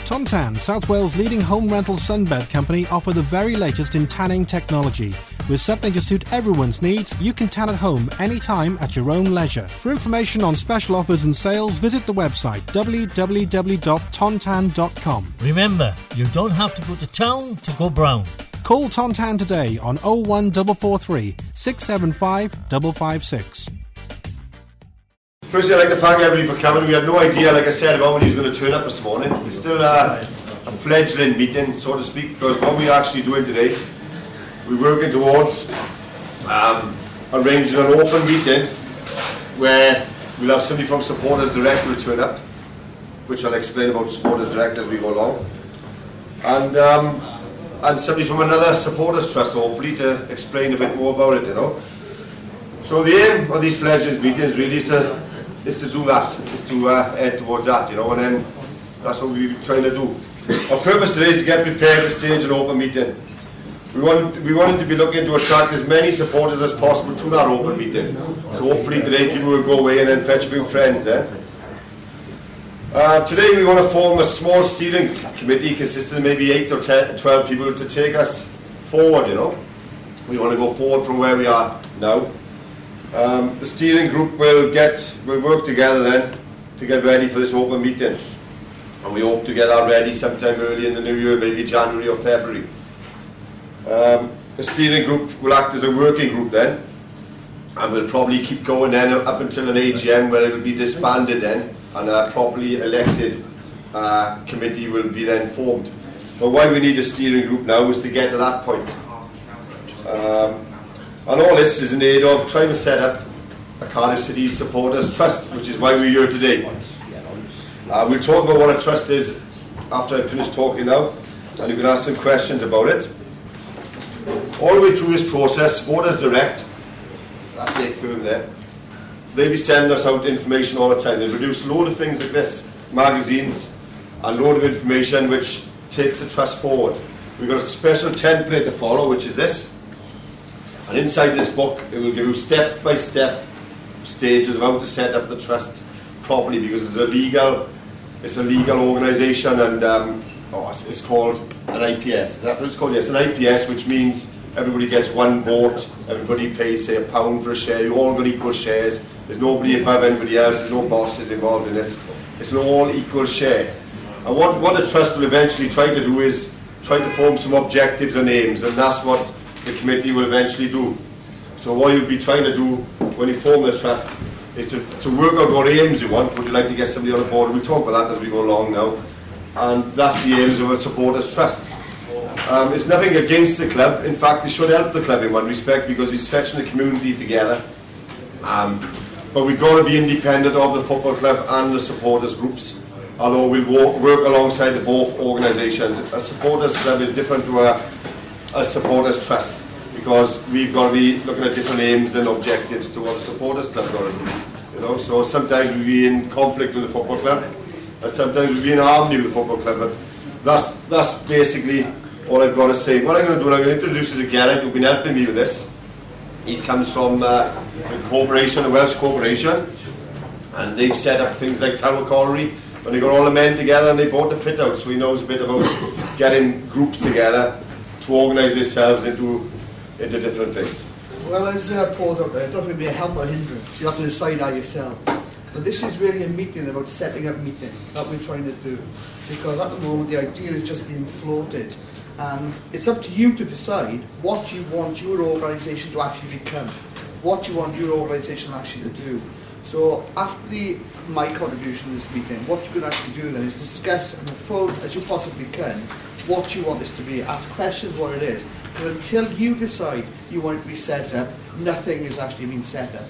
Tontan, South Wales' leading home rental sunbed company, offer the very latest in tanning technology. With something to suit everyone's needs, you can tan at home anytime at your own leisure. For information on special offers and sales, visit the website www.tontan.com. Remember, you don't have to go to town to go brown. Call Tontan today on 01443 675 556. Firstly, I'd like to thank everybody for coming. We had no idea, like I said, about when he was going to turn up this morning. It's still a fledgling meeting, so to speak, because what we're actually doing today, we're working towards arranging an open meeting where we'll have somebody from Supporters Direct who will turn up, which I'll explain about Supporters Direct as we go along, and somebody from another Supporters Trust, hopefully, to explain a bit more about it, you know. So the aim of these fledgling meetings really is to do that, is to head towards that, you know, and then that's what we're trying to do. Our purpose today is to get prepared to stage an open meeting. We wanted to be looking to attract as many supporters as possible to that open meeting. So hopefully today people will go away and then fetch a few friends. Today we want to form a small steering committee consisting of maybe 8 or 12 people to take us forward, you know. We want to go forward from where we are now. The steering group will work together then to get ready for this open meeting, and we hope to get that ready sometime early in the new year, maybe January or February. The steering group will act as a working group then, and we'll probably keep going then up until an AGM where it will be disbanded then, and a properly elected committee will be then formed. But why we need a steering group now is to get to that point. And all this is in aid of trying to set up a Cardiff City Supporters Trust, which is why we're here today. We'll talk about what a trust is after I finish talking now, and you can ask some questions about it. All the way through this process, Supporters Direct, that's their firm there, they'll be sending us out information all the time. They produce a load of things like this, magazines, and a load of information which takes the trust forward. We've got a special template to follow, which is this. And inside this book, it will give you step-by-step stages of how to set up the trust properly, because it's a legal organisation, and it's called an IPS. Is that what it's called? Yes, an IPS, which means everybody gets one vote. Everybody pays, say, £1 for a share. You all got equal shares. There's nobody above anybody else. There's no bosses involved in this. It's an all equal share. And what the trust will eventually try to do is try to form some objectives and aims, and that's what the committee will eventually do. So what you'll be trying to do when you form the trust is to work out what aims you want. Would you like to get somebody on the board? We'll talk about that as we go along now. And that's the aims of a supporters trust. It's nothing against the club. In fact, it should help the club in one respect, because it's fetching the community together. But we've got to be independent of the football club and the supporters groups, although we'll work alongside the both organisations. A supporters club is different to a supporters trust, because we've got to be looking at different aims and objectives to what the supporters club got to do. You know, so sometimes we'll be in conflict with the football club, and sometimes we'll be in harmony with the football club. But that's basically all I've got to say. What I'm going to do, I'm going to introduce you to Garrett, who's been helping me with this. He comes from the corporation, the Welsh corporation, and they've set up things like Tower Colliery, and they got all the men together and they bought the pit out, so he knows a bit about getting groups together to organise themselves into different things. Well, as Paul's out there, it doesn't be a help or hindrance. You have to decide that yourselves. But this is really a meeting about setting up meetings that we're trying to do, because at the moment the idea is just being floated, and it's up to you to decide what you want your organisation to actually become, what you want your organisation actually to do. So after my contribution to this meeting, what you can actually do then is discuss in as full as you possibly can what you want this to be, ask questions what it is, because until you decide you want it to be set up, nothing is actually being set up.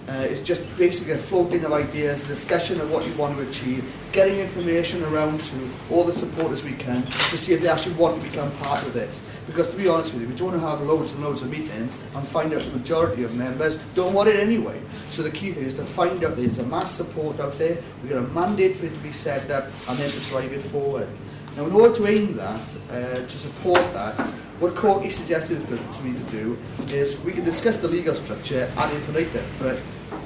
It's just basically a floating of ideas, a discussion of what you want to achieve, getting information around to all the supporters we can to see if they actually want to become part of this. Because to be honest with you, we don't want to have loads and loads of meetings and find out the majority of members don't want it anyway. So the key thing is to find out there's a mass support out there, we've got a mandate for it to be set up, and then to drive it forward. Now, in order to aim that, to support that, what Corky suggested to me to do is we can discuss the legal structure ad infinitum, but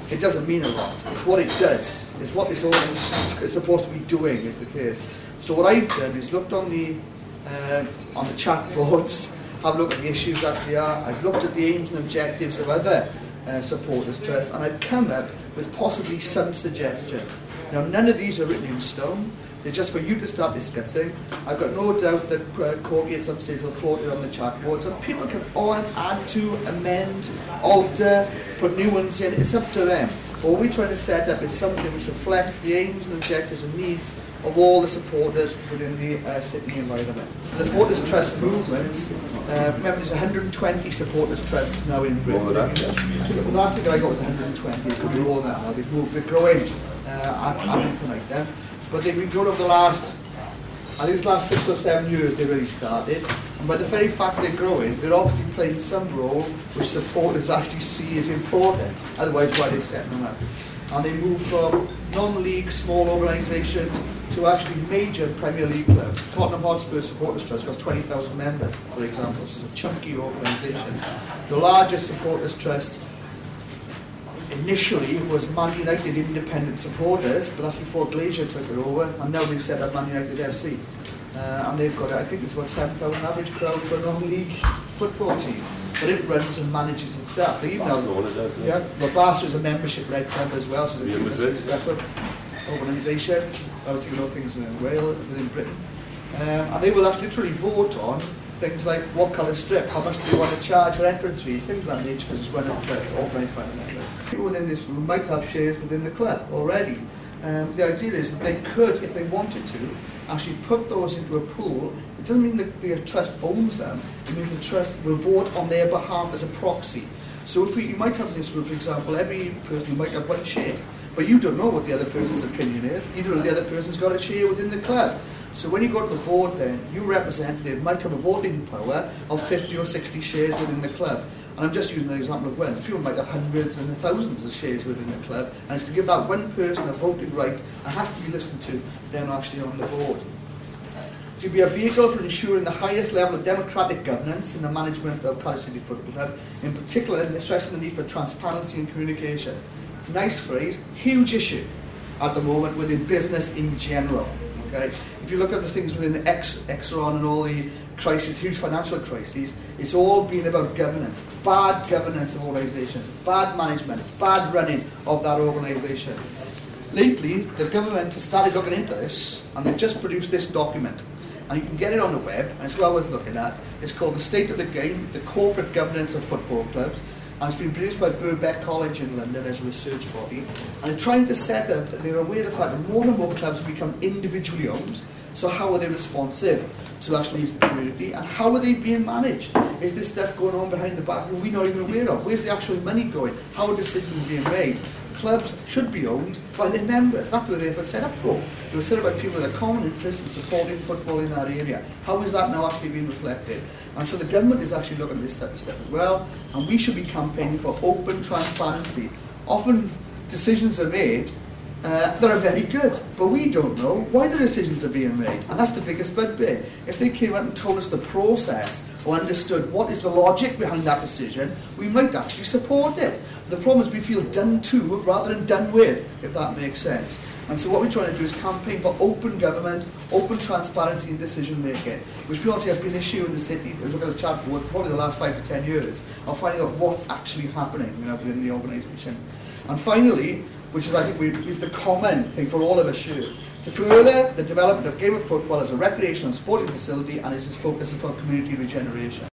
it doesn't mean a lot. It's what it does. It's what this organisation is supposed to be doing, is the case. So what I've done is looked on the chat boards, have a look at the issues that they are. I've looked at the aims and objectives of other supporters trusts, and I've come up with possibly some suggestions. Now, none of these are written in stone. They're just for you to start discussing. I've got no doubt that Corky at some stage will float it on the chat boards, and people can add to, amend, alter, put new ones in. It's up to them. But what we're trying to set up is something which reflects the aims and objectives and needs of all the supporters within the city environment. The Supporters Trust movement, remember there's 120 supporters trusts now in Britain. The last figure I got was 120, it could be more than that now. They're growing tonight then. But they've been growing over the last, I think it's the last 6 or 7 years they really started. And by the very fact they're growing, they're obviously playing some role which supporters actually see as important. Otherwise, why they're setting them up. And they move from non-league small organisations to actually major Premier League clubs. Tottenham Hotspur Supporters Trust got 20,000 members, for example. This is a chunky organisation. The largest supporters trust initially was Man United Independent Supporters, but that's before Glacier took it over, and now they've set up Man United FC. And they've got, I think it's about 7,000 average crowd for a non-league football team. But it runs and manages itself. They even but Barca is a membership-led club as well, so it's a separate organisation. I would think all things in Wales, within Britain. And they will actually literally vote on things like what colour strip, how much do they want to charge for entrance fees, things of that nature, because it's run up clubs, organised by the members. People within this room might have shares within the club already. The idea is that they could, if they wanted to, actually put those into a pool. It doesn't mean that the trust owns them, it means the trust will vote on their behalf as a proxy. So if you might have in this room, for example, every person might have one share, but you don't know what the other person's opinion is, you don't know the other person's got a share within the club. So when you go to the board then, your representative might have a voting power of 50 or 60 shares within the club. And I'm just using an example of Wales. People might have hundreds and thousands of shares within the club, and it's to give that one person a voting right and has to be listened to, then actually on the board. To be a vehicle for ensuring the highest level of democratic governance in the management of Cardiff City Football Club, in particular stressing the need for transparency and communication. Nice phrase, huge issue at the moment within business in general. Okay? If you look at the things within Exxon and all the crises, huge financial crises, it's all been about governance, bad governance of organisations, bad management, bad running of that organisation. Lately, the government has started looking into this, and they've just produced this document. And you can get it on the web, and it's well worth looking at. It's called The State of the Game, the Corporate Governance of Football Clubs, and it's been produced by Birkbeck College in London as a research body. And they're trying to set up that they're aware of the fact that more and more clubs become individually owned. So how are they responsive to actually use the community, and how are they being managed? Is this stuff going on behind the back that we're not even aware of? Where's the actual money going? How are decisions being made? Clubs should be owned by their members. That's what they've been set up for. They were set up by people with a common interest in supporting football in that area. How is that now actually being reflected? And so the government is actually looking at this type of stuff as well, and we should be campaigning for open transparency. Often decisions are made that are very good, but we don't know why the decisions are being made, and that's the biggest bugbear. If they came out and told us the process or understood what is the logic behind that decision, we might actually support it. The problem is we feel done to rather than done with, if that makes sense. And so what we're trying to do is campaign for open government, open transparency in decision making, which obviously has been an issue in the city. If you look at the chat board, probably the last 5 to 10 years, of finding out what's actually happening within the organisation. And finally, which is I think is the common thing for all of us here, to further the development of game of football as a recreational and sporting facility and is its focus upon community regeneration.